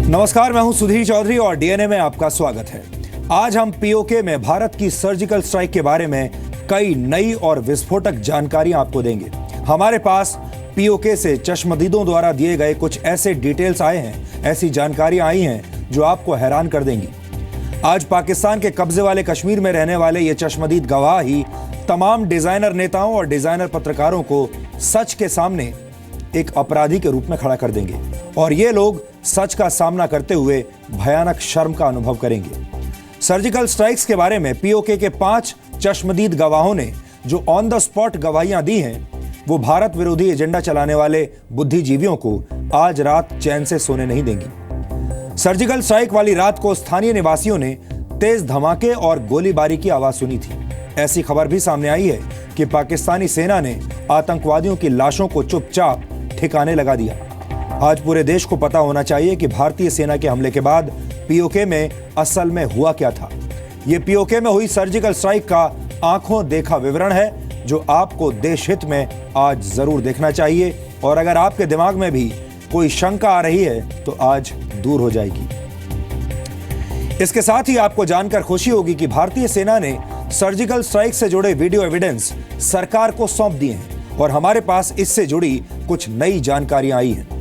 नमस्कार, मैं हूं सुधीर चौधरी और डीएनए में आपका स्वागत है। आज हम पीओके में भारत की सर्जिकल स्ट्राइक के बारे में कई नई और विस्फोटक जानकारियां आपको देंगे। हमारे पास पीओके से चश्मदीदों द्वारा दिए गए कुछ ऐसे डिटेल्स आए हैं, ऐसी जानकारियां आई हैं जो आपको हैरान कर देंगी। आज पाकिस्तान के कब्जे वाले कश्मीर में रहने वाले ये चश्मदीद गवाह ही तमाम डिजाइनर नेताओं और डिजाइनर पत्रकारों को सच के सामने एक अपराधी के रूप में खड़ा कर देंगे और ये लोग सच का सामना करते हुए भयानक शर्म का अनुभव करेंगे। सर्जिकल स्ट्राइक्स के बारे में पीओके के 5 चश्मदीद गवाहों ने जो ऑन द स्पॉट गवाहियां दी हैं, वो भारत विरोधी एजेंडा चलाने वाले बुद्धिजीवियों को आज रात चैन से सोने नहीं देंगी। सर्जिकल स्ट्राइक वाली रात को स्थानीय निवासियों ने तेज धमाके और गोलीबारी की आवाज सुनी थी। ऐसी खबर भी सामने आई है कि पाकिस्तानी सेना ने आतंकवादियों की लाशों को चुपचाप ठिकाने लगा दिया। आज पूरे देश को पता होना चाहिए कि भारतीय सेना के हमले के बाद पीओके में असल में हुआ क्या था। यह पीओके में हुई सर्जिकल स्ट्राइक का आंखों देखा विवरण है जो आपको देश हित में आज जरूर देखना चाहिए और अगर आपके दिमाग में भी कोई शंका आ रही है तो आज दूर हो जाएगी। इसके साथ ही आपको जानकर खुशी होगी कि भारतीय सेना ने सर्जिकल स्ट्राइक से जुड़े वीडियो एविडेंस सरकार को सौंप दिए हैं और हमारे पास इससे जुड़ी कुछ नई जानकारियां आई हैं।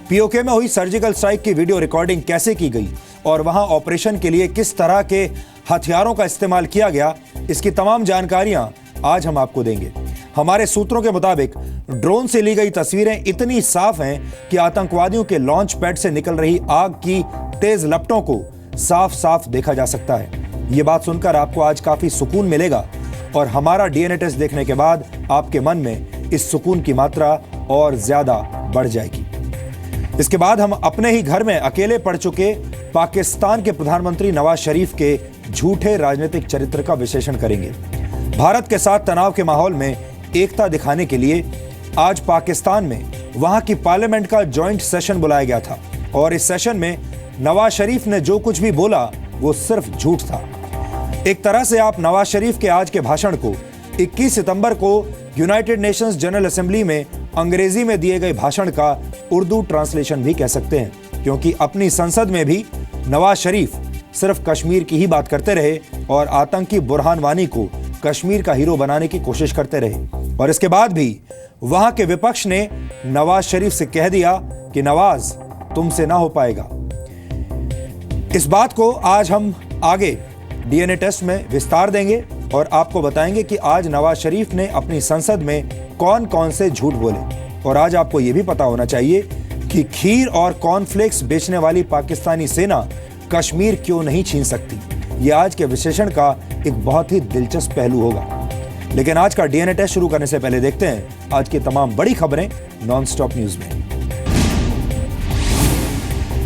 पीओके में हुई सर्जिकल स्ट्राइक की वीडियो रिकॉर्डिंग कैसे की गई और वहां ऑपरेशन के लिए किस तरह के हथियारों का इस्तेमाल किया गया, इसकी तमाम जानकारियां आज हम आपको देंगे। हमारे सूत्रों के मुताबिक ड्रोन से ली गई तस्वीरें इतनी साफ हैं कि आतंकवादियों के लॉन्च पैड से निकल रही आग की तेज लपटों को साफ साफ देखा जा सकता है। ये बात सुनकर आपको आज काफी सुकून मिलेगा और हमारा डीएनए टेस्ट देखने के बाद आपके मन में इस सुकून की मात्रा और ज्यादा बढ़ जाएगी। इसके बाद हम अपने ही घर में अकेले पड़ चुके पाकिस्तान के प्रधानमंत्री नवाज शरीफ के झूठे राजनीतिक चरित्र का विश्लेषण करेंगे। भारत के साथ तनाव के माहौल में एकता दिखाने के लिए आज पाकिस्तान में वहां की पार्लियामेंट का जॉइंट सेशन बुलाया गया था और इस सेशन में नवाज शरीफ ने जो कुछ भी बोला वो सिर्फ झूठ था। एक तरह से आप नवाज शरीफ के आज के भाषण को 21 सितंबर को यूनाइटेड नेशंस जनरल असेंबली में अंग्रेजी में दिए गए भाषण का उर्दू ट्रांसलेशन भी कह सकते हैं, क्योंकि अपनी संसद में भी नवाज शरीफ सिर्फ कश्मीर की ही बात करते रहे और आतंकी बुरहान वानी को कश्मीर का हीरो बनाने की कोशिश करते रहे। और इसके बाद भी वहां के विपक्ष ने नवाज शरीफ से कह दिया कि नवाज तुमसे ना हो पाएगा। इस बात को आज हम आगे डीएनए टेस्ट में विस्तार देंगे और आपको बताएंगे कि आज नवाज शरीफ ने अपनी संसद में कौन कौन से झूठ बोले। और आज आपको यह भी पता होना चाहिए कि खीर और कॉर्नफ्लेक्स बेचने वाली पाकिस्तानी सेना कश्मीर क्यों नहीं छीन सकती। यह आज के विश्लेषण का एक बहुत ही दिलचस्प पहलू होगा। लेकिन आज का डीएनए टेस्ट शुरू करने से पहले देखते हैं आज की तमाम बड़ी खबरें नॉनस्टॉप न्यूज में।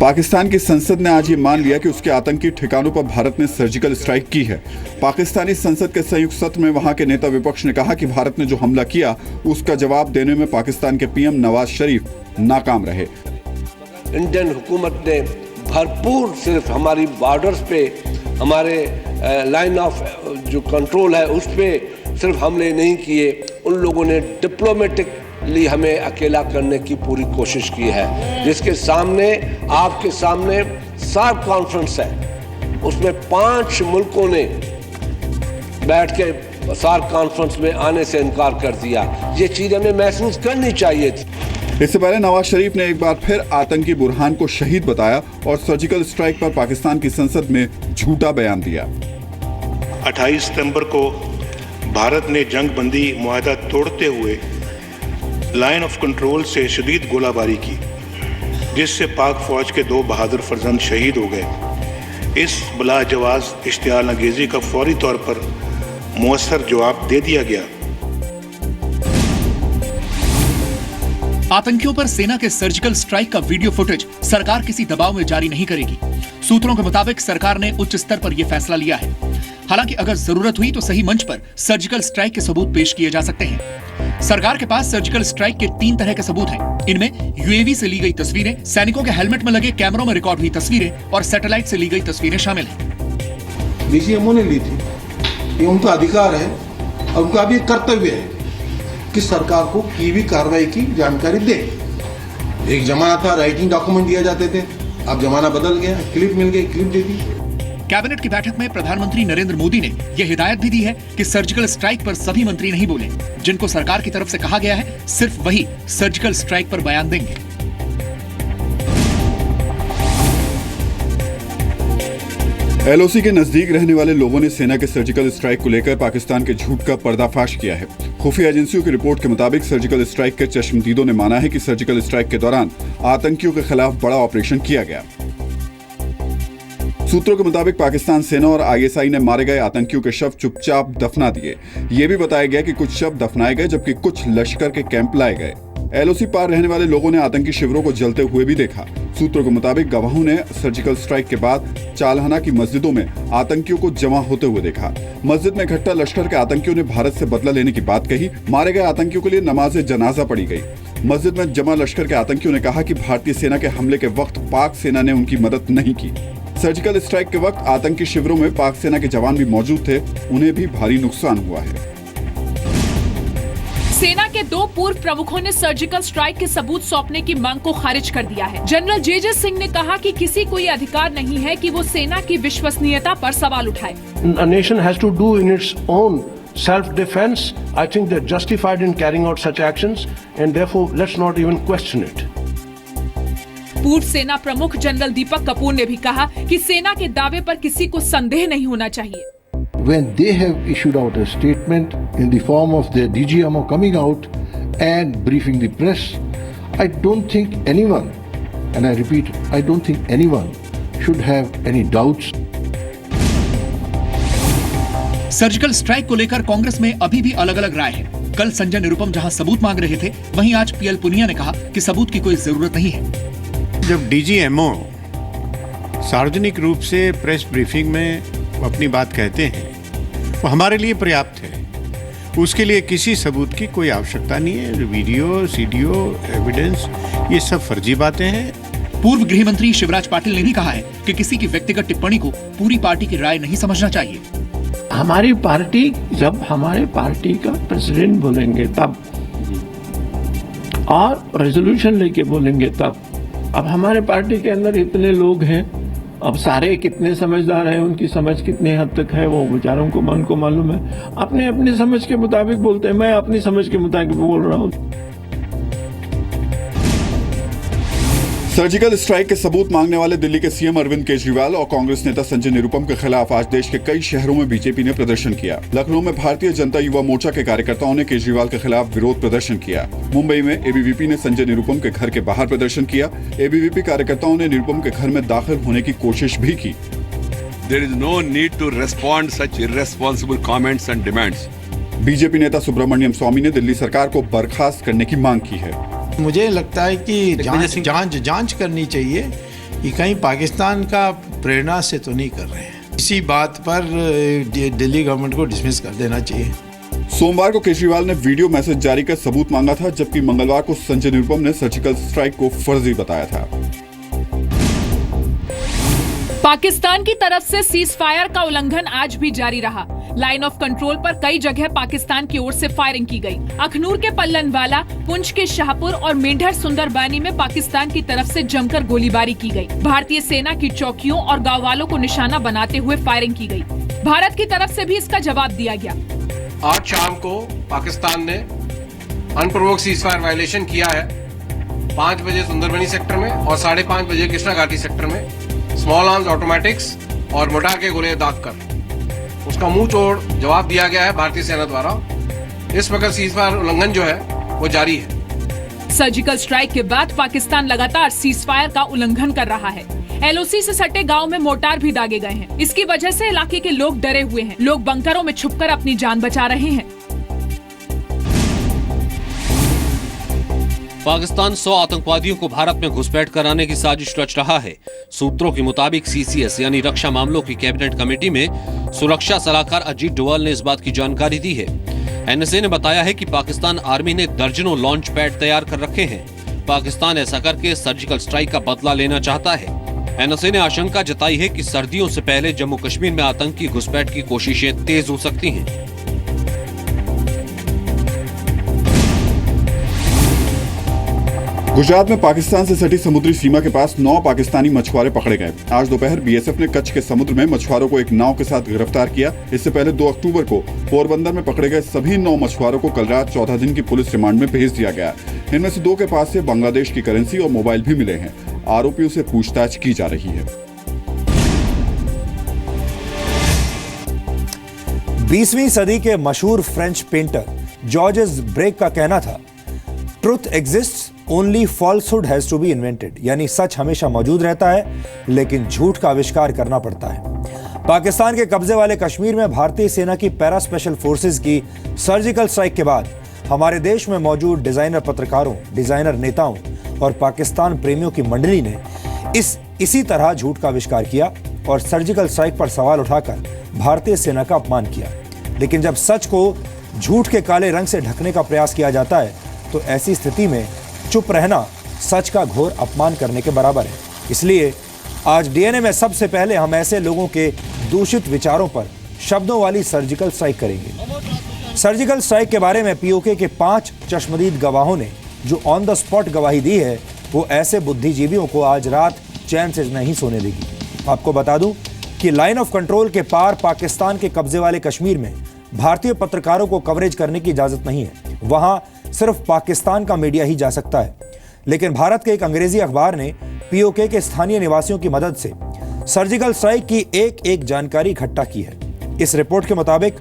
पाकिस्तान की संसद ने आज ये मान लिया कि उसके आतंकी ठिकानों पर भारत ने सर्जिकल स्ट्राइक की है। पाकिस्तानी संसद के संयुक्त सत्र में वहां के नेता विपक्ष ने कहा कि भारत ने जो हमला किया उसका जवाब देने में पाकिस्तान के पीएम नवाज शरीफ नाकाम रहे। इंडियन हुकूमत ने भरपूर सिर्फ हमारी बॉर्डर्स पे, हमारे लाइन ऑफ जो कंट्रोल है उस पे सिर्फ हमले नहीं किए, उन लोगों ने डिप्लोमेटिकली हमें अकेला करने की पूरी कोशिश की है। जिसके सामने आपके सामने सार्क कॉन्फ्रेंस है, उसमें 5 मुल्कों ने बैठ के सार्क कॉन्फ्रेंस में आने से इनकार कर दिया। ये चीज हमें महसूस करनी चाहिए थी। इससे पहले नवाज शरीफ ने एक बार फिर आतंकी बुरहान को शहीद बताया और सर्जिकल स्ट्राइक पर पाकिस्तान की संसद में झूठा बयान दिया। 28 सितंबर को भारत ने जंगबंदी मुआहदा तोड़ते हुए लाइन ऑफ कंट्रोल से शदीद गोलाबारी की, जिससे पाक फौज के 2 बहादुर फर्जंद शहीद हो गए। इस बलाजवाज इश्तियाल अंगेजी का फौरी तौर पर मुअस्सर जवाब दे दिया गया। आतंकियों पर सेना के सर्जिकल स्ट्राइक का वीडियो फुटेज सरकार किसी दबाव में जारी नहीं करेगी। सूत्रों के मुताबिक सरकार ने उच्च स्तर पर यह फैसला लिया है। हालांकि अगर जरूरत हुई तो सही मंच पर सर्जिकल स्ट्राइक के सबूत पेश किए जा सकते हैं। सरकार के पास सर्जिकल स्ट्राइक के 3 तरह के सबूत हैं। इनमें यूएवी से ली गई तस्वीरें, सैनिकों के हेलमेट में लगे कैमरों में रिकॉर्ड हुई तस्वीरें और सैटेलाइट से ली गई तस्वीरें शामिल हैं। डीजीएमओ ने ली थी, ये उनका अधिकार है और उनका भी कर्तव्य है कि सरकार को की भी कार्रवाई की जानकारी दे। एक जमाना था राइटिंग डॉक्यूमेंट दिए जाते थे, अब जमाना बदल गया, क्लिप मिल गई, क्लिप दे दी। कैबिनेट की बैठक में प्रधानमंत्री नरेंद्र मोदी ने यह हिदायत भी दी है कि सर्जिकल स्ट्राइक पर सभी मंत्री नहीं बोले। जिनको सरकार की तरफ से कहा गया है, सिर्फ वही सर्जिकल स्ट्राइक पर बयान देंगे। एलओसी के नजदीक रहने वाले लोगों ने सेना के सर्जिकल स्ट्राइक को लेकर पाकिस्तान के झूठ का पर्दाफाश किया है। खुफिया एजेंसियों की रिपोर्ट के मुताबिक सर्जिकल स्ट्राइक के चश्मदीदों ने माना है कि सर्जिकल स्ट्राइक के दौरान आतंकियों के खिलाफ बड़ा ऑपरेशन किया गया। सूत्रों के मुताबिक पाकिस्तान सेना और आईएसआई ने मारे गए आतंकियों के शव चुपचाप दफना दिए। ये भी बताया गया कि कुछ शव दफनाए गए जबकि कुछ लश्कर के कैंप लाए गए। एलओसी पार रहने वाले लोगों ने आतंकी शिविरों को जलते हुए भी देखा। सूत्रों के मुताबिक गवाहों ने सर्जिकल स्ट्राइक के बाद चालहाना की मस्जिदों में आतंकियों को जमा होते हुए देखा। मस्जिद में इकट्ठा लश्कर के आतंकियों ने भारत से बदला लेने की बात कही। मारे गए आतंकियों के लिए नमाज जनाजा पढ़ी गई। मस्जिद में जमा लश्कर के आतंकियों ने कहा कि भारतीय सेना के हमले के वक्त पाक सेना ने उनकी मदद नहीं की। सर्जिकल स्ट्राइक के वक्त आतंकी शिविरों में पाक सेना के जवान भी मौजूद थे, उन्हें भी भारी नुकसान हुआ है। सेना के 2 पूर्व प्रमुखों ने सर्जिकल स्ट्राइक के सबूत सौंपने की मांग को खारिज कर दिया है। जनरल जे सिंह ने कहा कि किसी को ये अधिकार नहीं है कि वो सेना की विश्वसनीयता पर सवाल उठाए। A nation has to do in its own self-defense. I think they're justified in carrying out such actions, and therefore let's not even question it. पूर्व सेना प्रमुख जनरल दीपक कपूर ने भी कहा कि सेना के दावे पर किसी को संदेह नहीं होना चाहिए। When they have issued out a statement in the form of their DGMO coming out and briefing the press, I don't think anyone, and I repeat, I don't think anyone should have any doubts. Surgical strike को लेकर कांग्रेस में अभी भी अलग अलग राय है। कल संजय निरुपम जहां सबूत मांग रहे थे, वहीं आज पीएल पुनिया ने कहा कि सबूत की कोई जरूरत नहीं है। जब डीजीएमओ सार्वजनिक रूप से प्रेस ब्रीफिंग में अपनी बात कहते हैं, वो हमारे लिए पर्याप्त है। उसके लिए किसी सबूत की कोई आवश्यकता नहीं है। वीडियो, सीडीओ, एविडेंस, ये सब फर्जी बातें हैं। पूर्व गृह मंत्री शिवराज पाटिल ने भी कहा है कि किसी की व्यक्तिगत टिप्पणी को पूरी पार्टी की राय नहीं समझना चाहिए। हमारी पार्टी, जब हमारे पार्टी का प्रेसिडेंट बोलेंगे तब, और रेजोल्यूशन लेके बोलेंगे तब। अब हमारे पार्टी के अंदर इतने लोग हैं, अब सारे कितने समझदार हैं, उनकी समझ कितने हद तक है, वो बेचारों को मन को मालूम है। अपने अपनी समझ के मुताबिक बोलते हैं। मैं अपनी समझ के मुताबिक बोल रहा हूँ। सर्जिकल स्ट्राइक के सबूत मांगने वाले दिल्ली के सीएम अरविंद केजरीवाल और कांग्रेस नेता संजय निरुपम के खिलाफ आज देश के कई शहरों में बीजेपी ने प्रदर्शन किया। लखनऊ में भारतीय जनता युवा मोर्चा के कार्यकर्ताओं ने केजरीवाल के खिलाफ विरोध प्रदर्शन किया। मुंबई में एबीवीपी ने संजय निरुपम के घर के बाहर प्रदर्शन किया। एबीवीपी कार्यकर्ताओं ने निरुपम के घर में दाखिल होने की कोशिश भी की। There is no need to respond such irresponsible comments and demands. BJP नेता सुब्रमण्यम स्वामी ने दिल्ली सरकार को बर्खास्त करने की मांग की है। मुझे लगता है कि जांच करनी चाहिए कि कहीं पाकिस्तान का प्रेरणा से तो नहीं कर रहे हैं। इसी बात पर दिल्ली गवर्नमेंट को डिसमिस कर देना चाहिए। सोमवार को केजरीवाल ने वीडियो मैसेज जारी कर सबूत मांगा था, जबकि मंगलवार को संजय निरुपम ने सर्जिकल स्ट्राइक को फर्जी बताया था। पाकिस्तान की तरफ से सीज फायर का उल्लंघन आज भी जारी रहा। लाइन ऑफ कंट्रोल पर कई जगह पाकिस्तान की ओर से फायरिंग की गई। अखनूर के पल्लनवाला, पुंछ के शाहपुर और मेंढर सुंदरबानी में पाकिस्तान की तरफ से जमकर गोलीबारी की गई। भारतीय सेना की चौकियों और गाँव वालों को निशाना बनाते हुए फायरिंग की गई। भारत की तरफ से भी इसका जवाब दिया गया। आज शाम को पाकिस्तान ने अनप्रोवोक्ड सीज फायर वायलेशन किया है। 5 बजे सुंदरबनी सेक्टर में और 5:30 बजे कृष्णा घाटी सेक्टर में स्मॉल आर्म्स, ऑटोमेटिक्स और मोटार के गोले दाग कर उसका मुंह तोड़ जवाब दिया गया है भारतीय सेना द्वारा। इस वक्त सीज फायर उल्लंघन जो है वो जारी है। सर्जिकल स्ट्राइक के बाद पाकिस्तान लगातार सीज फायर का उल्लंघन कर रहा है। एलओसी से सटे गांव में मोर्टार भी दागे गए हैं। इसकी वजह से इलाके के लोग डरे हुए हैं। लोग बंकरों में छुपकर अपनी जान बचा रहे हैं। पाकिस्तान 100 आतंकवादियों को भारत में घुसपैठ कराने की साजिश रच रहा है। सूत्रों के मुताबिक सीसीएस यानी रक्षा मामलों की कैबिनेट कमेटी में सुरक्षा सलाहकार अजीत डोवाल ने इस बात की जानकारी दी है। एनएसए ने बताया है कि पाकिस्तान आर्मी ने दर्जनों लॉन्च पैड तैयार कर रखे हैं। पाकिस्तान ऐसा करके सर्जिकल स्ट्राइक का बदला लेना चाहता है। एनएसए ने आशंका जताई है कि सर्दियों से पहले जम्मू कश्मीर में आतंकी घुसपैठ की कोशिशें तेज हो सकती हैं। गुजरात में पाकिस्तान से सटी समुद्री सीमा के पास 9 पाकिस्तानी मछुआरे पकड़े गए। आज दोपहर बीएसएफ ने कच्छ के समुद्र में मछुआरों को एक नाव के साथ गिरफ्तार किया। इससे पहले 2 अक्टूबर को पोरबंदर में पकड़े गए सभी 9 मछुआरों को कल रात 14 दिन की पुलिस रिमांड में भेज दिया गया। इनमें से 2 के पास से बांग्लादेश की करेंसी और मोबाइल भी मिले हैं। आरोपियों से पूछताछ की जा रही है। 20वीं सदी के मशहूर फ्रेंच पेंटर जॉर्जेस ब्रेक का कहना था, truth exists, only falsehood has to be invented, यानी सच हमेशा मौजूद रहता है लेकिन झूठ का आविष्कार करना पड़ता है। पाकिस्तान के कब्जे वाले कश्मीर में भारतीय सेना की पैरा स्पेशल फोर्सेज की सर्जिकल स्ट्राइक के बाद हमारे देश में मौजूद डिजाइनर पत्रकारों, डिजाइनर नेताओं और पाकिस्तान प्रेमियों की मंडली ने इसी तरह झूठ का आविष्कार किया और सर्जिकल स्ट्राइक पर सवाल उठाकर भारतीय सेना का अपमान किया। लेकिन जब सच को झूठ के काले रंग से ढकने का प्रयास किया जाता है तो ऐसी स्थिति में चुप रहना सच का घोर अपमान करने के बराबर है। इसलिए आज डीएनए में सबसे पहले हम ऐसे लोगों के दूषित विचारों पर शब्दों वाली सर्जिकल स्ट्राइक करेंगे। सर्जिकल स्ट्राइक के बारे में पीओके के 5 चश्मदीद गवाहों ने जो ऑन द स्पॉट गवाही दी है, वो ऐसे बुद्धिजीवियों को आज रात चैन से नहीं सोने देगी। आपको बता दूं कि लाइन ऑफ कंट्रोल के पार पाकिस्तान के कब्जे वाले कश्मीर में भारतीय पत्रकारों को कवरेज करने की इजाजत नहीं है। वहां सिर्फ पाकिस्तान का मीडिया ही जा सकता है। लेकिन भारत के एक अंग्रेजी अखबार ने पीओके के स्थानीय निवासियों की मदद से सर्जिकल स्ट्राइक की एक जानकारी इकट्ठा की है। इस रिपोर्ट के मुताबिक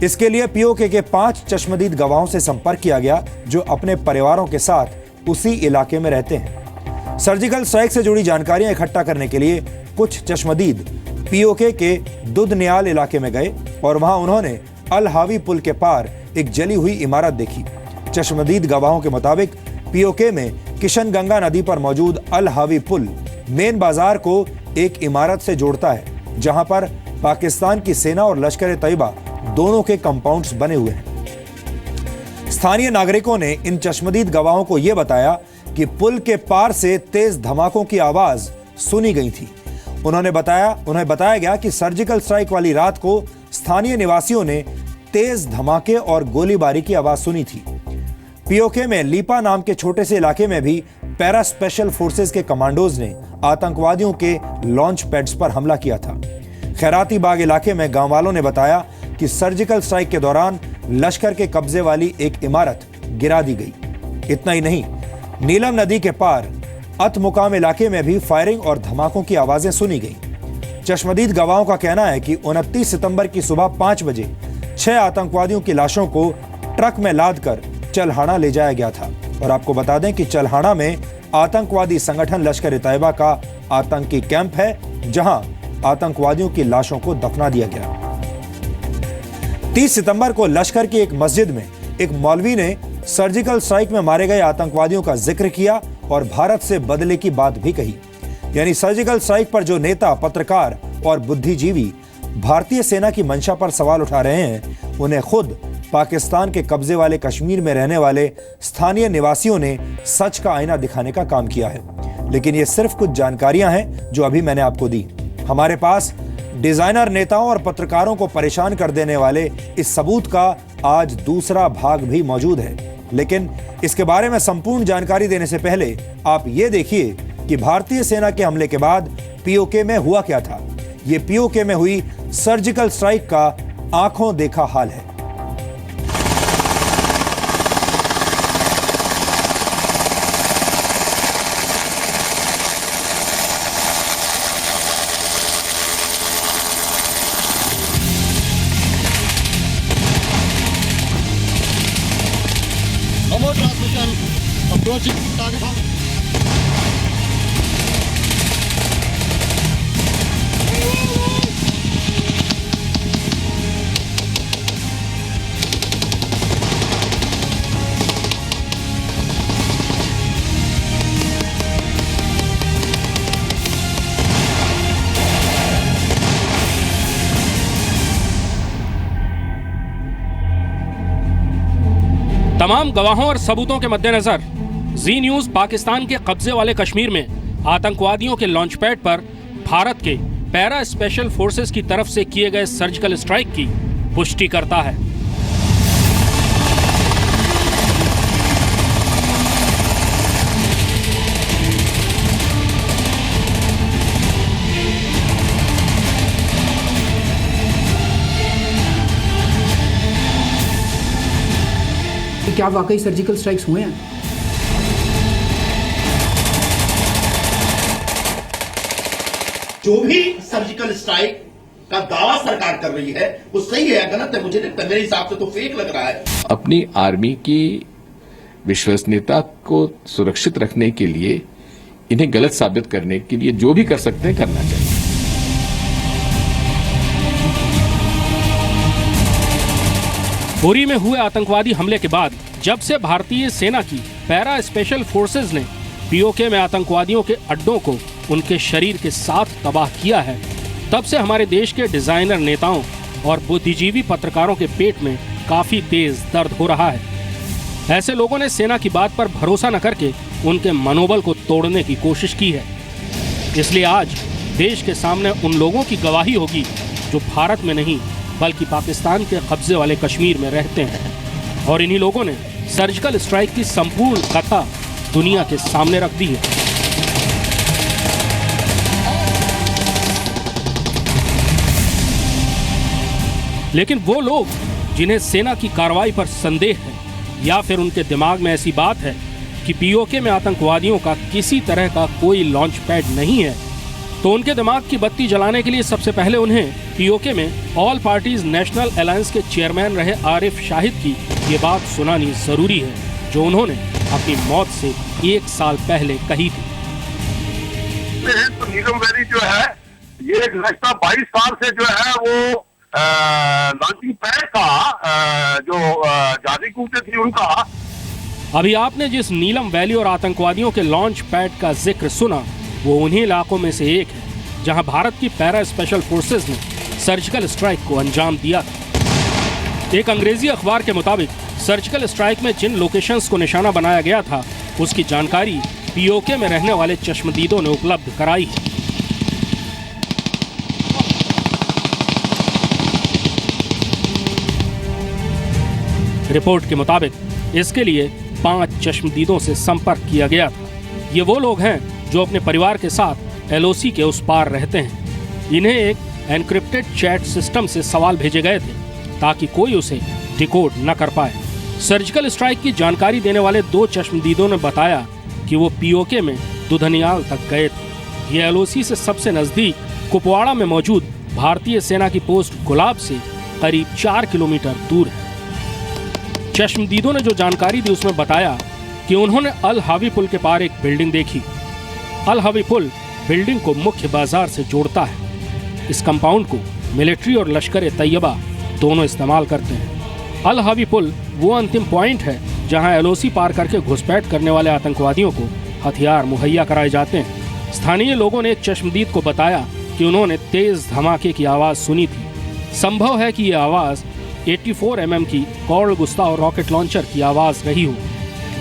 इसके लिए पीओके के 5 चश्मदीद गवाहों से संपर्क किया गया जो अपने परिवारों के साथ उसी इलाके में रहते हैं। सर्जिकल स्ट्राइक से जुड़ी जानकारियां इकट्ठा करने के लिए कुछ चश्मदीद पीओके के दुधनियाल इलाके में गए और वहां उन्होंने अल हावी पुल के पार एक जली हुई इमारत देखी। चश्मदीद गवाहों के मुताबिक पीओके में किशनगंगा नदी पर मौजूद अल हावी पुल मेन बाजार को एक इमारत से जोड़ता है जहां पर पाकिस्तान की सेना और लश्कर तैयबा दोनों के कंपाउंड्स बने हुए हैं। स्थानीय नागरिकों ने इन चश्मदीद गवाहों को यह बताया कि पुल के पार से तेज धमाकों की आवाज सुनी गई थी। उन्हें बताया गया कि सर्जिकल स्ट्राइक वाली रात को स्थानीय निवासियों ने तेज धमाके और गोलीबारी की आवाज सुनी थी। पीओके में लीपा नाम के छोटे से इलाके में भी पैरा स्पेशल फोर्सेज के कमांडोज ने आतंकवादियों के लॉन्च पैड्स पर हमला किया था। खैराती बाग इलाके में गांव वालों ने बताया कि सर्जिकल स्ट्राइक के दौरान लश्कर के कब्जे वाली एक इमारत गिरा दी गई। इतना ही नहीं, नीलम नदी के पार अत मुकाम इलाके में भी फायरिंग और धमाकों की आवाजें सुनी गई। चश्मदीद गवाहों का कहना है कि 29 सितंबर की सुबह 5 बजे 6 आतंकवादियों की लाशों को ट्रक में लादकर चलहाना ले जाया गया था। और आपको बता दें कि चलहाना में आतंकवादी संगठन लश्कर तैयबा का आतंकी कैंप है जहां आतंकवादियों की लाशों को दफना दिया गया। 30 सितंबर को लश्कर की एक मस्जिद में एक मौलवी ने सर्जिकल स्ट्राइक में मारे गए आतंकवादियों का जिक्र किया और भारत से बदले की बात भी कही। यानी सर्जिकल स्ट्राइक पर जो नेता, पत्रकार और बुद्धिजीवी भारतीय सेना की मंशा पर सवाल उठा रहे हैं, उन्हें खुद पाकिस्तान के कब्जे वाले कश्मीर में रहने वाले स्थानीय निवासियों ने सच का आईना दिखाने का काम किया है। लेकिन ये सिर्फ कुछ जानकारियां हैं जो अभी मैंने आपको दी। हमारे पास डिजाइनर नेताओं और पत्रकारों को परेशान कर देने वाले इस सबूत का आज दूसरा भाग भी मौजूद है। लेकिन इसके बारे में संपूर्ण जानकारी देने से पहले आप ये देखिए कि भारतीय सेना के हमले के बाद पीओके में हुआ क्या था। ये पीओके में हुई सर्जिकल स्ट्राइक का आंखों देखा हाल है। approaching target. तमाम गवाहों और सबूतों के मद्देनजर जी न्यूज पाकिस्तान के कब्जे वाले कश्मीर में आतंकवादियों के लॉन्च पैड पर भारत के पैरा स्पेशल फोर्सेस की तरफ से किए गए सर्जिकल स्ट्राइक की पुष्टि करता है। क्या वाकई सर्जिकल स्ट्राइक्स हुए हैं? जो भी सर्जिकल स्ट्राइक का दावा सरकार कर रही है वो सही है या गलत है, मुझे नहीं, मेरे हिसाब से तो फेक लग रहा है। अपनी आर्मी की विश्वसनीयता को सुरक्षित रखने के लिए, इन्हें गलत साबित करने के लिए जो भी कर सकते हैं करना चाहिए। उरी में हुए आतंकवादी हमले के बाद जब से भारतीय सेना की पैरा स्पेशल फोर्सेज ने पीओके में आतंकवादियों के अड्डों को उनके शरीर के साथ तबाह किया है, तब से हमारे देश के डिजाइनर नेताओं और बुद्धिजीवी पत्रकारों के पेट में काफी तेज दर्द हो रहा है। ऐसे लोगों ने सेना की बात पर भरोसा न करके उनके मनोबल को तोड़ने की कोशिश की है। इसलिए आज देश के सामने उन लोगों की गवाही होगी जो भारत में नहीं बल्कि पाकिस्तान के कब्जे वाले कश्मीर में रहते हैं, और इन्हीं लोगों ने सर्जिकल स्ट्राइक की संपूर्ण कथा दुनिया के सामने रख दी है। लेकिन वो लोग जिन्हें सेना की कार्रवाई पर संदेह है या फिर उनके दिमाग में ऐसी बात है कि पीओके में आतंकवादियों का किसी तरह का कोई लॉन्च पैड नहीं है, तो उनके दिमाग की बत्ती जलाने के लिए सबसे पहले उन्हें पीओके में ऑल पार्टीज नेशनल अलायंस के चेयरमैन रहे आरिफ शाहिद की ये बात सुनानी जरूरी है, जो उन्होंने अपनी मौत से 1 साल पहले कही थी। तो नीलम वैली जो है ये गुज़श्ता 22 साल से जो है वो लॉन्चिंग पैड का जो जारी कूटे थी उनका। अभी आपने जिस नीलम वैली और आतंकवादियों के लॉन्च पैड का जिक्र सुना वो उन्हीं इलाकों में से एक है जहां भारत की पैरा स्पेशल फोर्सेज ने सर्जिकल स्ट्राइक को अंजाम दिया था। एक अंग्रेजी अखबार के मुताबिक सर्जिकल स्ट्राइक में जिन लोकेशंस को निशाना बनाया गया था उसकी जानकारी पीओके में रहने वाले चश्मदीदों ने उपलब्ध कराई है। रिपोर्ट के मुताबिक इसके लिए 5 चश्मदीदों से संपर्क किया गया था। ये वो लोग हैं जो अपने परिवार के साथ एलओसी के उस पार रहते हैं। इन्हें एक एनक्रिप्टेड चैट सिस्टम से सवाल भेजे गए थे ताकि कोई उसे डिकोड न कर पाए। सर्जिकल स्ट्राइक की जानकारी देने वाले 2 चश्मदीदों ने बताया कि वो पीओके में दुधनियाल तक गए थे। ये एलओसी से सबसे नजदीक कुपवाड़ा में मौजूद भारतीय सेना की पोस्ट गुलाब से करीब 4 किलोमीटर दूर है। चश्मदीदों ने जो जानकारी दी उसमें बताया कि उन्होंने अल हावी पुल के पार एक बिल्डिंग देखी। अल हावी पुल बिल्डिंग को मुख्य बाजार से जोड़ता है। इस कंपाउंड को मिलिट्री और लश्कर तैयबा दोनों इस्तेमाल करते हैं। अल हावी पुल वो अंतिम पॉइंट है जहां एलओसी पार करके घुसपैठ करने वाले आतंकवादियों को हथियार मुहैया कराए जाते हैं। स्थानीय लोगों ने एक चश्मदीद को बताया कि उन्होंने तेज धमाके की आवाज सुनी थी। संभव है कि ये आवाज 84 mm की कॉर्ल गुस्ताव रॉकेट लॉन्चर की आवाज रही हो।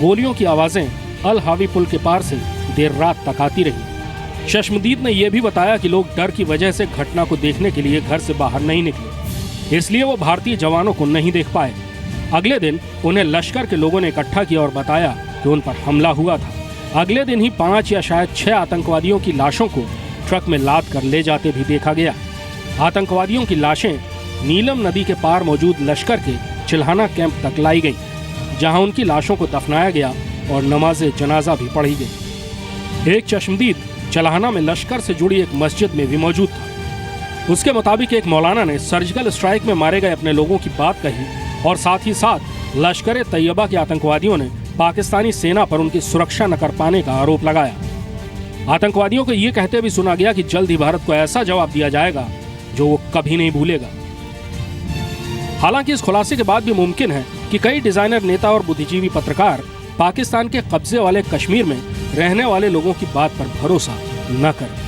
गोलियों की आवाजें अल हावी पुल के पार से देर रात तक आती रही। चश्मदीद ने यह भी बताया कि लोग डर की वजह से घटना को देखने के लिए घर से बाहर नहीं निकले, इसलिए वो भारतीय जवानों को नहीं देख पाए। अगले दिन उन्हें लश्कर के लोगों ने इकट्ठा किया और बताया कि उन पर हमला हुआ था। अगले दिन ही 5 या शायद 6 आतंकवादियों की लाशों को ट्रक में लाद कर ले जाते भी देखा गया। आतंकवादियों की लाशें नीलम नदी के पार मौजूद लश्कर के चिल्हाना कैंप तक लाई गई, जहां उनकी लाशों को दफनाया गया और नमाज जनाजा भी पढ़ी गई। एक चश्मदीद चिल्हाना में लश्कर से जुड़ी एक मस्जिद में भी मौजूद था। उसके मुताबिक एक मौलाना ने सर्जिकल स्ट्राइक में मारे गए अपने लोगों की बात कही और साथ ही साथ लश्कर तैयबा के आतंकवादियों ने पाकिस्तानी सेना पर उनकी सुरक्षा न कर पाने का आरोप लगाया। आतंकवादियों को ये कहते भी सुना गया कि जल्द ही भारत को ऐसा जवाब दिया जाएगा जो वो कभी नहीं भूलेगा। हालांकि इस खुलासे के बाद भी मुमकिन है कि कई डिजाइनर नेता और बुद्धिजीवी पत्रकार पाकिस्तान के कब्जे वाले कश्मीर में रहने वाले लोगों की बात पर भरोसा न करें।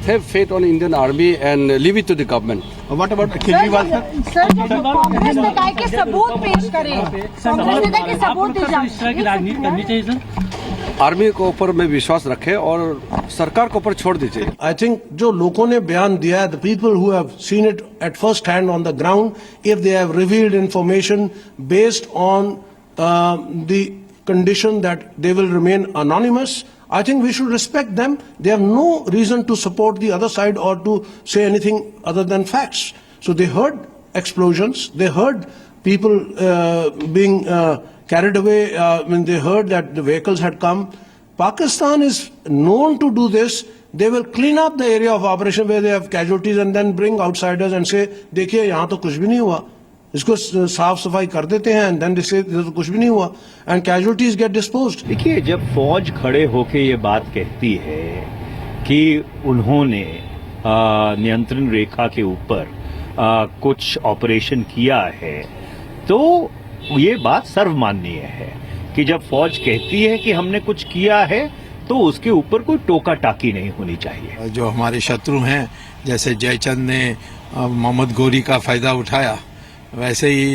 Have faith on Indian Army and leave it to the government. What about Kejriwal? Sir, Congress ने कहा कि सबूत पेश करें। कांग्रेस ने कहा कि सबूत राजनीति करनी चाहिए सर। आर्मी के ऊपर में विश्वास रखें और सरकार के ऊपर छोड़ दीजिए। I think जो लोगों ने बयान दिया है, the people who have seen it at first hand on the ground, if they have revealed information based on the condition that they will remain anonymous, I think we should respect them. They have no reason to support the other side or to say anything other than facts. So they heard explosions, they heard people being carried away when they heard that the vehicles had come. Pakistan is known to do this. They will clean up the area of operation where they have casualties and then bring outsiders and say, देखिए यहाँ तो कुछ भी नहीं हुआ, इसको साफ सफाई कर देते हैं, and then they say तो कुछ भी नहीं हुआ, and casualties get disposed. देखिए, जब फौज खड़े होके ये बात कहती है कि उन्होंने नियंत्रण रेखा के ऊपर कुछ ऑपरेशन किया है, तो ये बात सर्वमान्य है कि जब फौज कहती है कि हमने कुछ किया है तो उसके ऊपर कोई टोका टाकी नहीं होनी चाहिए। जो हमारे शत्रु हैं, जैसे जयचंद ने मोहम्मद गोरी का फायदा उठाया, वैसे ही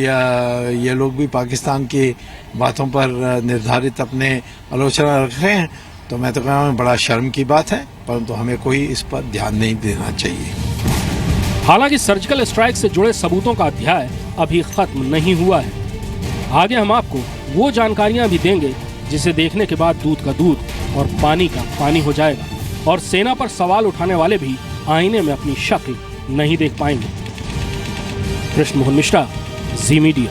ये लोग भी पाकिस्तान की बातों पर निर्धारित अपने आलोचना रख रहे हैं। तो मैं तो कह रहा हूँ बड़ा शर्म की बात है, परंतु हमें कोई इस पर ध्यान नहीं देना चाहिए। हालांकि सर्जिकल स्ट्राइक से जुड़े सबूतों का अध्याय अभी खत्म नहीं हुआ है। आगे हम आपको वो जानकारियां भी देंगे जिसे देखने के बाद दूध का दूध और पानी का पानी हो जाएगा और सेना पर सवाल उठाने वाले भी आईने में अपनी शक्ल नहीं देख पाएंगे। कृष्ण मोहन मिश्रा, जी मीडिया।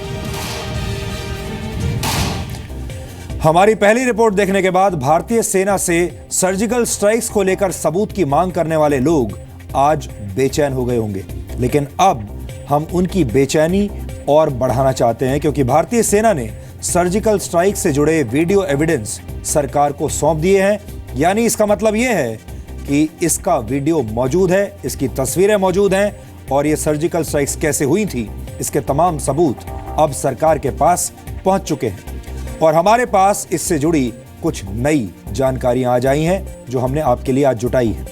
हमारी पहली रिपोर्ट देखने के बाद भारतीय सेना से सर्जिकल स्ट्राइक्स को लेकर सबूत की मांग करने वाले लोग आज बेचैन हो गए होंगे, लेकिन अब हम उनकी बेचैनी और बढ़ाना चाहते हैं क्योंकि भारतीय सेना ने सर्जिकल स्ट्राइक से जुड़े वीडियो एविडेंस सरकार को सौंप दिए हैं। यानी इसका मतलब यह है कि इसका वीडियो मौजूद है, इसकी तस्वीरें मौजूद हैं और ये सर्जिकल स्ट्राइक्स कैसे हुई थी इसके तमाम सबूत अब सरकार के पास पहुंच चुके हैं। और हमारे पास इससे जुड़ी कुछ नई जानकारियां आज आई हैं जो हमने आपके लिए आज जुटाई है।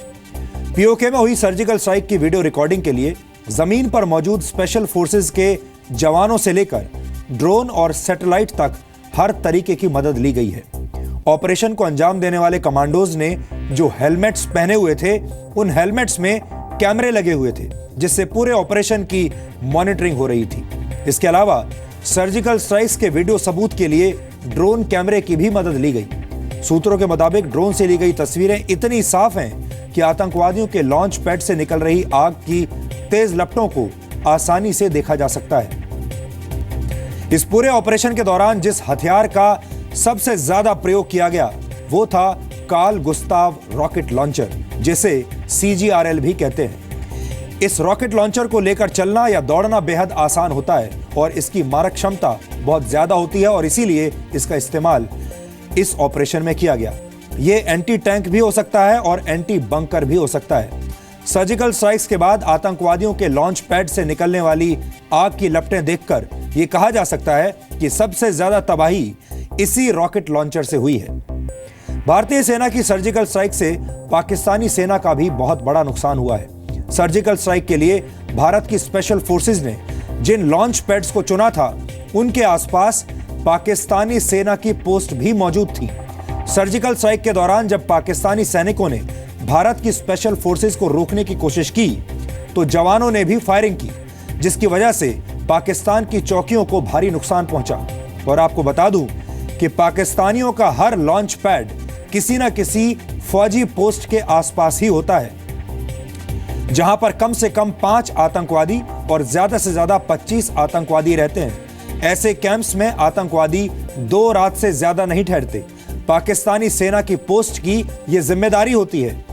पीओके में हुई सर्जिकल स्ट्राइक की वीडियो रिकॉर्डिंग के लिए जमीन पर मौजूद स्पेशल फोर्सेज के जवानों से लेकर ड्रोन और सैटेलाइट तक हर तरीके की मदद ली गई है। ऑपरेशन को अंजाम देने वाले कमांडोज ने जो हेलमेट्स पहने हुए थे, उन हेलमेट्स में कैमरे लगे हुए थे जिससे पूरे ऑपरेशन की मॉनिटरिंग हो रही थी। इसके अलावा सर्जिकल स्ट्राइक्स के वीडियो सबूत के लिए ड्रोन कैमरे की भी मदद ली गई। सूत्रों के मुताबिक ड्रोन से ली गई तस्वीरें इतनी साफ हैं कि आतंकवादियों के लॉन्च पैड से निकल रही आग की तेज लपटों को आसानी से देखा जा सकता है। इस पूरे ऑपरेशन के दौरान जिस हथियार का सबसे ज्यादा प्रयोग किया गया वो था कार्ल गुस्ताव रॉकेट लॉन्चर, जिसे CGRL भी कहते हैं। इस रॉकेट लॉन्चर को लेकर चलना या दौड़ना बेहद आसान होता है और इसकी मारक क्षमता बहुत ज्यादा होती है और इसीलिए इसका इस्तेमाल इस ऑपरेशन में किया गया। ये एंटी टैंक भी हो सकता है और एंटी बंकर भी हो सकता है। सर्जिकल स्ट्राइक्स के बाद आतंकवादियों के लॉन्च पैड से निकलने वाली आग की लपटें देखकर यह कहा जा सकता है कि सबसे ज्यादा तबाही इसी रॉकेट लॉन्चर से हुई है। भारतीय सेना की सर्जिकल स्ट्राइक से पाकिस्तानी सेना का भी बहुत बड़ा नुकसान हुआ है। सर्जिकल स्ट्राइक के लिए भारत की स्पेशल फोर्सेज ने जिन लॉन्च पैड्स को चुना था उनके आसपास पाकिस्तानी सेना की पोस्ट भी मौजूद थी। सर्जिकल स्ट्राइक के दौरान जब पाकिस्तानी सैनिकों ने भारत की स्पेशल फोर्सेज को रोकने की कोशिश की तो जवानों ने भी फायरिंग की, जिसकी वजह से पाकिस्तान की चौकियों को भारी नुकसान पहुंचा। और आपको बता दूं कि पाकिस्तानियों का हर लॉन्च पैड किसी न किसी फौजी पोस्ट के आसपास ही होता है, जहां पर कम से कम 5 आतंकवादी और ज्यादा से ज्यादा 25 आतंकवादी रहते हैं। ऐसे कैंप्स में आतंकवादी 2 रात से ज्यादा नहीं ठहरते। पाकिस्तानी सेना की पोस्ट की यह जिम्मेदारी होती है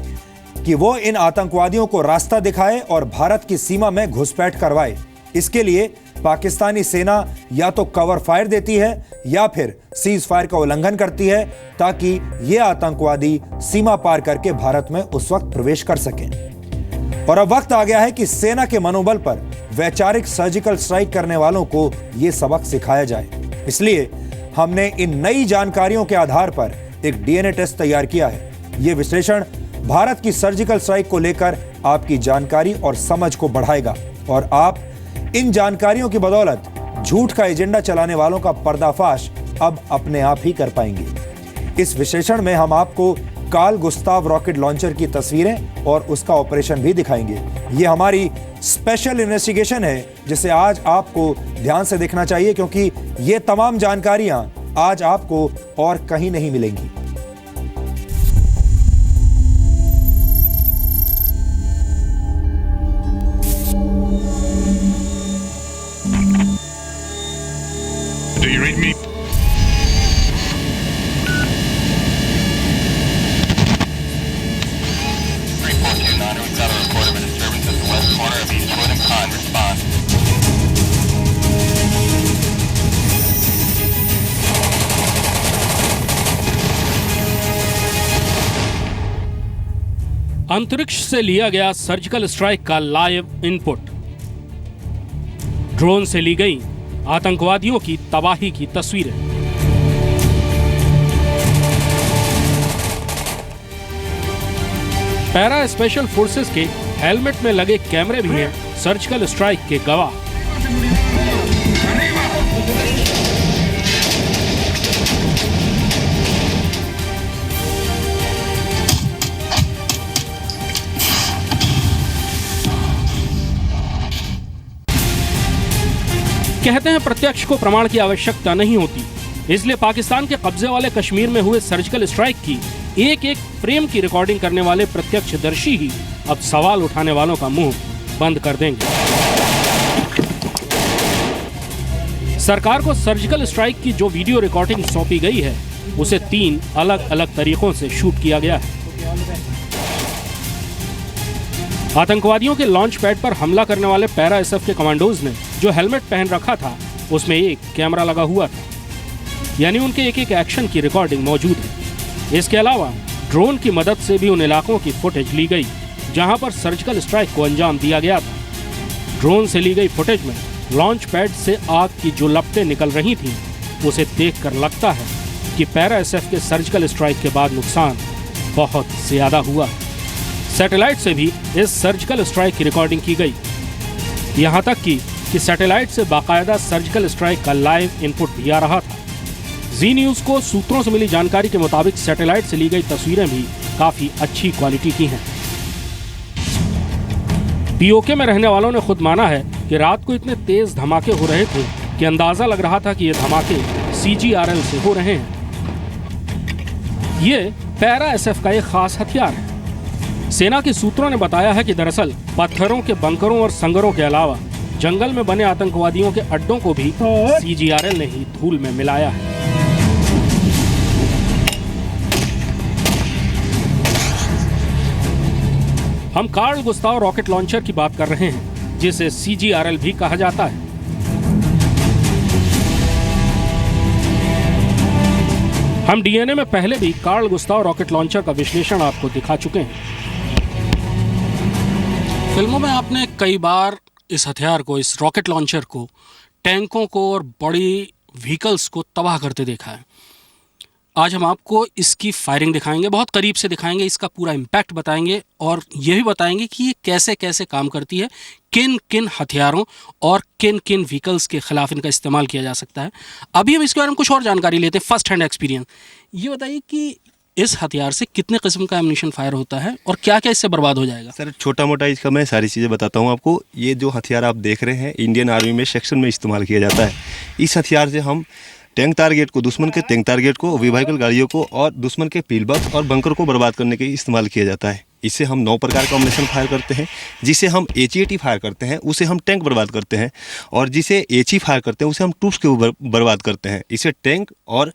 कि वो इन आतंकवादियों को रास्ता दिखाए और भारत की सीमा में घुसपैठ करवाए। इसके लिए पाकिस्तानी सेना या तो कवर फायर देती है या फिर सीज फायर का उल्लंघन करती है ताकि ये आतंकवादी सीमा पार करके भारत में उस वक्त प्रवेश कर सकें। और अब वक्त आ गया है कि सेना के मनोबल पर वैचारिक सर्जिकल स्ट्राइक करने वालों को यह सबक सिखाया जाए। इसलिए हमने इन नई जानकारियों के आधार पर एक DNA टेस्ट तैयार किया है। यह विश्लेषण भारत की सर्जिकल स्ट्राइक को लेकर आपकी जानकारी और समझ को बढ़ाएगा और आप इन जानकारियों की बदौलत झूठ का एजेंडा चलाने वालों का पर्दाफाश अब अपने आप ही कर पाएंगे। इस विश्लेषण में हम आपको कार्ल गुस्ताव रॉकेट लॉन्चर की तस्वीरें और उसका ऑपरेशन भी दिखाएंगे। ये हमारी स्पेशल इन्वेस्टिगेशन है जिसे आज आपको ध्यान से देखना चाहिए क्योंकि ये तमाम जानकारियां आज आपको और कहीं नहीं मिलेंगी। Do you read me? अंतरिक्ष से लिया गया सर्जिकल स्ट्राइक का लाइव इनपुट। ड्रोन से ली गई आतंकवादियों की तबाही की तस्वीरें। पैरा स्पेशल फोर्सेस के हेलमेट में लगे कैमरे भी हैं सर्जिकल स्ट्राइक के गवाह। कहते हैं प्रत्यक्ष को प्रमाण की आवश्यकता नहीं होती, इसलिए पाकिस्तान के कब्जे वाले कश्मीर में हुए सर्जिकल स्ट्राइक की एक एक फ्रेम की रिकॉर्डिंग करने वाले प्रत्यक्षदर्शी ही अब सवाल उठाने वालों का मुंह बंद कर देंगे। सरकार को सर्जिकल स्ट्राइक की जो वीडियो रिकॉर्डिंग सौंपी गई है उसे 3 अलग अलग तरीकों से शूट किया गया है। आतंकवादियों के लॉन्च पैड पर हमला करने वाले पैरा एसएफ के कमांडोज ने जो हेलमेट पहन रखा था उसमें एक कैमरा लगा हुआ था, यानी उनके एक एक एक्शन की रिकॉर्डिंग मौजूद है। इसके अलावा ड्रोन की मदद से भी उन इलाकों की फुटेज ली गई जहां पर सर्जिकल स्ट्राइक को अंजाम दिया गया था। ड्रोन से ली गई फुटेज में लॉन्च पैड से आग की जो लपटें निकल रही थीं, उसे देखकर लगता है कि पैरा एसएफ के सर्जिकल स्ट्राइक के बाद नुकसान बहुत ज्यादा हुआ। सैटेलाइट से भी इस सर्जिकल स्ट्राइक की रिकॉर्डिंग की गई, यहां तक कि सैटेलाइट से बाकायदा सर्जिकल स्ट्राइक का लाइव इनपुट भी आ रहा था। जी न्यूज को सूत्रों से मिली जानकारी के मुताबिक सैटेलाइट से ली गई तस्वीरें भी काफी अच्छी क्वालिटी की हैं। पीओके में रहने वालों ने खुद माना है कि रात को इतने तेज धमाके हो रहे थे कि अंदाजा लग रहा था कि ये धमाके CGRL से हो रहे हैं। ये पैरा एसएफ का एक खास हथियार है। सेना के सूत्रों ने बताया है कि दरअसल पत्थरों के बंकरों और संगरों के अलावा जंगल में बने आतंकवादियों के अड्डों को भी CGRL ने ही धूल में मिलाया है। हम कार्ल गुस्ताव रॉकेट लॉन्चर की बात कर रहे हैं, जिसे CGRL भी कहा जाता है। हम DNA में पहले भी कार्ल गुस्ताव रॉकेट लॉन्चर का विश्लेषण आपको दिखा चुके हैं। फिल्मों में आपने कई बार इस हथियार को, इस रॉकेट लॉन्चर को, टैंकों को और बड़ी व्हीकल्स को तबाह करते देखा है। आज हम आपको इसकी फायरिंग दिखाएंगे, बहुत करीब से दिखाएंगे, इसका पूरा इम्पैक्ट बताएंगे और ये भी बताएंगे कि ये कैसे कैसे काम करती है, किन किन हथियारों और किन किन व्हीकल्स के खिलाफ इनका इस्तेमाल किया जा सकता है। अभी हम इसके बारे में कुछ और जानकारी लेते हैं, फर्स्ट हैंड एक्सपीरियंस। ये बताइए कि इस हथियार से कितने किस्म का एम्यूनिशन फायर होता है और क्या क्या इससे बर्बाद हो जाएगा? सर छोटा मोटा इसका मैं सारी चीज़ें बताता हूँ आपको। ये जो हथियार आप देख रहे हैं इंडियन आर्मी में सेक्शन में इस्तेमाल किया जाता है। इस हथियार से हम टैंक टारगेट को, दुश्मन के टैंक टारगेट को, व्हीकल गाड़ियों को और दुश्मन के पील बॉक्स और बंकर को बर्बाद करने के इस्तेमाल किया जाता है। इससे हम 9 प्रकार का एम्यूनिशन फायर करते हैं। जिसे हम HEAT फायर करते हैं उसे हम टैंक बर्बाद करते हैं, और जिसे HE फायर करते हैं उसे हम ट्रूप्स के ऊपर बर्बाद करते हैं। इसे टैंक और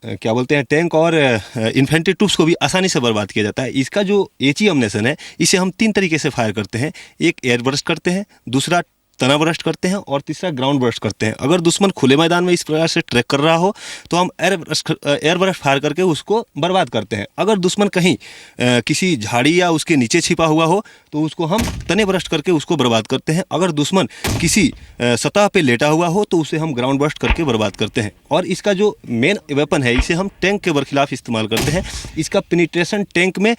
क्या बोलते हैं, टैंक और इन्फेंट्री ट्रूप्स को भी आसानी से बर्बाद किया जाता है। इसका जो HE एम्यूनिशन है इसे हम 3 तरीके से फायर करते हैं। एक एयर बर्स्ट करते हैं, दूसरा तना बर्स्ट करते हैं और तीसरा ग्राउंड बर्स्ट करते हैं। अगर दुश्मन खुले मैदान में इस प्रकार से ट्रैक कर रहा हो तो हम एयर बर्स्ट फायर करके उसको बर्बाद करते हैं। अगर दुश्मन कहीं किसी झाड़ी या उसके नीचे छिपा हुआ हो तो उसको हम तने बर्स्ट करके उसको बर्बाद करते हैं। अगर दुश्मन किसी सतह पे लेटा हुआ हो तो उसे हम ग्राउंड बर्स्ट करके बर्बाद करते हैं। और इसका जो मेन वेपन है इसे हम टैंक के बरखिलाफ इस्तेमाल करते हैं। इसका पेनिट्रेशन टैंक में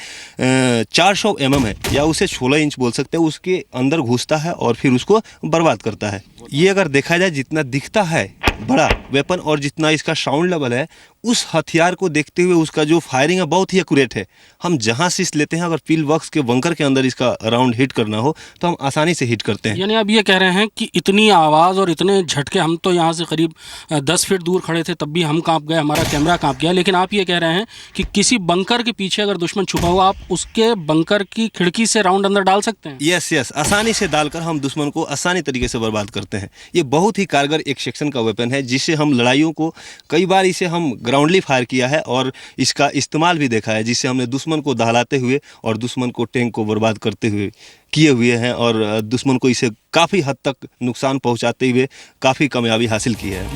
400 mm है, या उसे 16 इंच बोल सकते हैं, उसके अंदर घुसता है और फिर उसको बर्बाद करता है। ये अगर देखा जाए जितना दिखता है बड़ा वेपन और जितना इसका साउंड लेवल है, उस हथियार को देखते हुए उसका जो फायरिंग है बहुत ही एक्यूरेट है। हम जहां से इस लेते हैं, अगर पील बॉक्स के बंकर के अंदर इसका राउंड हिट करना हो तो हम आसानी से हिट करते हैं। यानी आप ये कह रहे हैं कि इतनी आवाज़ और इतने झटके, हम तो यहाँ से करीब 10 फीट दूर खड़े थे तब भी हम कांप गए, हमारा कैमरा कांप गया, लेकिन आप ये कह रहे हैं कि किसी बंकर के पीछे अगर दुश्मन छुपा हुआ, आप उसके बंकर की खिड़की से राउंड अंदर डाल सकते हैं? यस, आसानी से डालकर हम दुश्मन को आसानी तरीके से बर्बाद करते हैं। ये बहुत ही कारगर एक सेक्शन का वेपन है जिससे हम लड़ाइयों को, कई बार इसे हम ग्राउंडली फायर किया है और इसका इस्तेमाल भी देखा है, जिससे हमने दुश्मन को दहलाते हुए और दुश्मन को टैंक को बर्बाद करते हुए किए हुए हैं और दुश्मन को इसे काफ़ी हद तक नुकसान पहुंचाते हुए काफ़ी कामयाबी हासिल की है।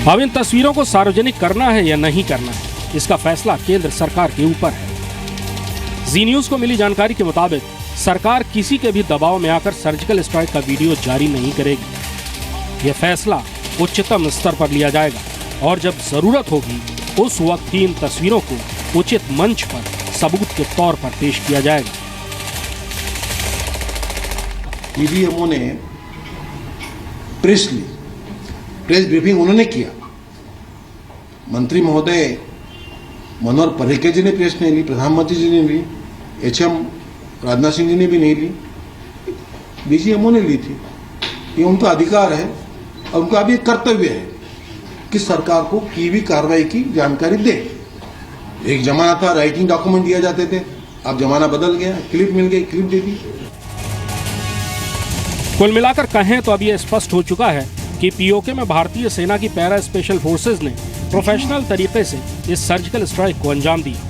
अब इन तस्वीरों को सार्वजनिक करना है या नहीं करना है, इसका फैसला केंद्र सरकार के ऊपर है। जी न्यूज़ को मिली जानकारी के मुताबिक सरकार किसी के भी दबाव में आकर सर्जिकल स्ट्राइक का वीडियो जारी नहीं करेगी। यह फैसला उच्चतम स्तर पर लिया जाएगा और जब जरूरत होगी उस वक्त ही इन तस्वीरों को उचित मंच पर सबूत के तौर पर पेश किया जाएगा। ईवीएमओ ने प्रेस ब्रीफिंग उन्होंने किया। मंत्री महोदय मनोहर पर्रिकर जी ने प्रेस नहीं ली, प्रधानमंत्री जी ने ली, एचएम राजनाथ सिंह जी ने भी नहीं ली, डीजीएमओ ने ली थी। ये उनका अधिकार है और उनका भी कर्तव्य है कि सरकार को की भी कार्रवाई की जानकारी दे। एक जमाना था राइटिंग डॉक्यूमेंट दिया जाते थे, अब जमाना बदल गया, क्लिप मिल गई, क्लिप दे दी। कुल मिलाकर कहें तो अब यह स्पष्ट हो चुका है कि पीओके में भारतीय सेना की पैरा स्पेशल फोर्सेज ने प्रोफेशनल तरीके से इस सर्जिकल स्ट्राइक को अंजाम दिया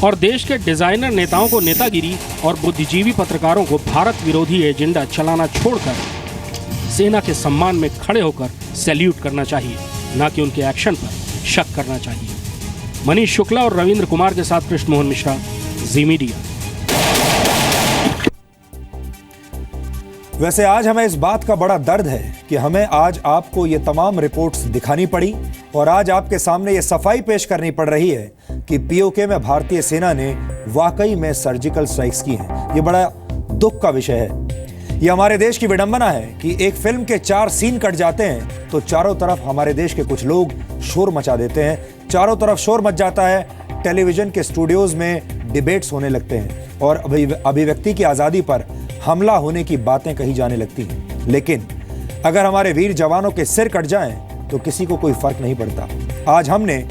और देश के डिजाइनर नेताओं को नेतागिरी और बुद्धिजीवी पत्रकारों को भारत विरोधी एजेंडा चलाना छोड़कर सेना के सम्मान में खड़े होकर सैल्यूट करना चाहिए, न कि उनके एक्शन पर शक करना चाहिए। मनीष शुक्ला और रविंद्र कुमार के साथ कृष्ण मोहन मिश्रा, जी मीडिया। वैसे आज हमें इस बात का बड़ा दर्द है कि हमें आज आपको ये तमाम रिपोर्ट्स दिखानी पड़ी और आज आपके सामने ये सफाई पेश करनी पड़ रही है कि पीओके में भारतीय सेना ने वाकई में सर्जिकल स्ट्राइक्स की हैं। ये बड़ा दुख का विषय है। ये हमारे देश की विडंबना है कि एक फिल्म के 4 सीन कट जाते हैं तो चारों तरफ हमारे देश के कुछ लोग शोर मचा देते हैं, चारों तरफ शोर मच जाता है, टेलीविजन के स्टूडियोज में डिबेट्स होने लगते हैं और अभिव्यक्ति की आज़ादी पर हमला होने की बातें कही जाने लगती हैं। लेकिन अगर हमारे वीर जवानों के सिर कट जाएं तो किसी को कोई फर्क नहीं पड़ता। आज हमने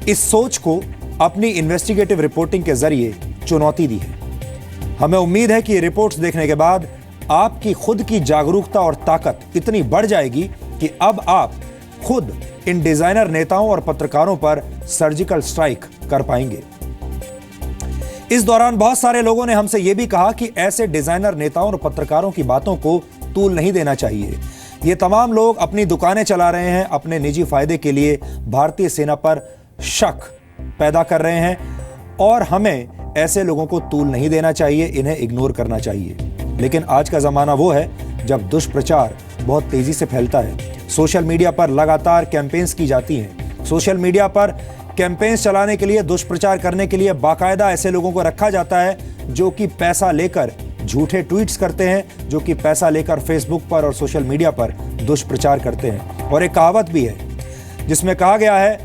इस सोच को अपनी इन्वेस्टिगेटिव रिपोर्टिंग के जरिए चुनौती दी है। हमें उम्मीद है कि ये रिपोर्ट्स देखने के बाद आपकी खुद की जागरूकता और ताकत इतनी बढ़ जाएगी कि अब आप खुद इन डिजाइनर नेताओं और पत्रकारों पर सर्जिकल स्ट्राइक कर पाएंगे। इस दौरान बहुत सारे लोगों ने हमसे यह भी कहा कि ऐसे डिजाइनर नेताओं और पत्रकारों की बातों को तूल नहीं देना चाहिए। ये तमाम लोग अपनी दुकानें चला रहे हैं, अपने निजी फायदे के लिए भारतीय सेना पर शक पैदा कर रहे हैं और हमें ऐसे लोगों को तूल नहीं देना चाहिए, इन्हें इग्नोर करना चाहिए। लेकिन आज का जमाना वो है जब दुष्प्रचार बहुत तेजी से फैलता है। सोशल मीडिया पर लगातार कैंपेन्स की जाती हैं। सोशल मीडिया पर कैंपेन्स चलाने के लिए, दुष्प्रचार करने के लिए बाकायदा ऐसे लोगों को रखा जाता है जो कि पैसा लेकर झूठे ट्वीट्स करते हैं, जो कि पैसा लेकर फेसबुक पर और सोशल मीडिया पर दुष्प्रचार करते हैं। और एक कहावत भी है जिसमें कहा गया है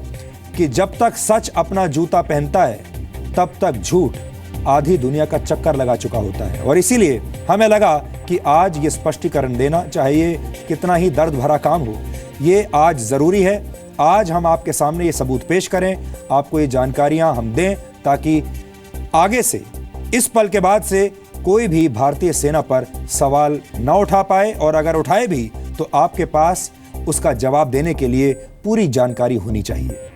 कि जब तक सच अपना जूता पहनता है तब तक झूठ आधी दुनिया का चक्कर लगा चुका होता है। और इसीलिए हमें लगा कि आज ये स्पष्टीकरण देना, चाहे ये कितना ही दर्द भरा काम हो, ये आज ज़रूरी है। आज हम आपके सामने ये सबूत पेश करें, आपको ये जानकारियां हम दें ताकि आगे से, इस पल के बाद से कोई भी भारतीय सेना पर सवाल न उठा पाए और अगर उठाए भी तो आपके पास उसका जवाब देने के लिए पूरी जानकारी होनी चाहिए।